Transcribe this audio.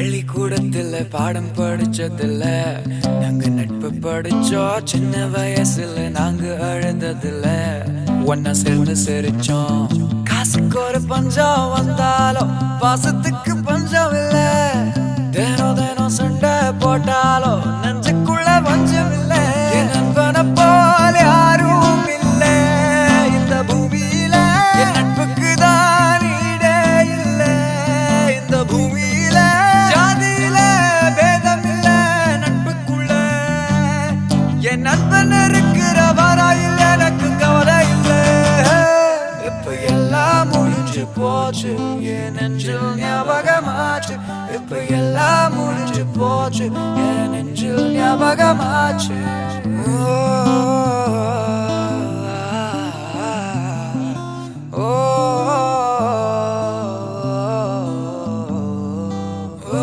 பள்ளிக்கூடத்துல பாடம் படிச்சதில்ல, நாங்க நட்பு படிச்சோம். சின்ன வயசுல நாங்க அழுததில்ல, ஒன்னா சேர்ந்து சிரிச்சோம். காசுக்கு ஒரு பஞ்சம் வந்தாலும் பாசத்துக்கு பஞ்சம் இல்ல. தினம் தினம் சண்டை போட்டாலும் நெஞ்சுக்குள்ள பஞ்சம் இல்ல. என் நண்பனை போல யாரும் இல்ல இந்த பூமியில. என் நட்புக்கு தான் ஈடே இல்ல இந்த பூமியில. ஜாதியில பேதம் இல்ல நட்புக்குள்ள. என் நண்பன் இருக்கிற வரையில் எனக்கு கவலை இல்ல. இப்ப எல்லாம் முடிஞ்சு போச்சு, என் நெஞ்சில் ஞாபகமாச்சு. இப்ப எல்லாம் முடிஞ்சு போச்சு, என் நெஞ்சில் ஞாபகமாச்சு.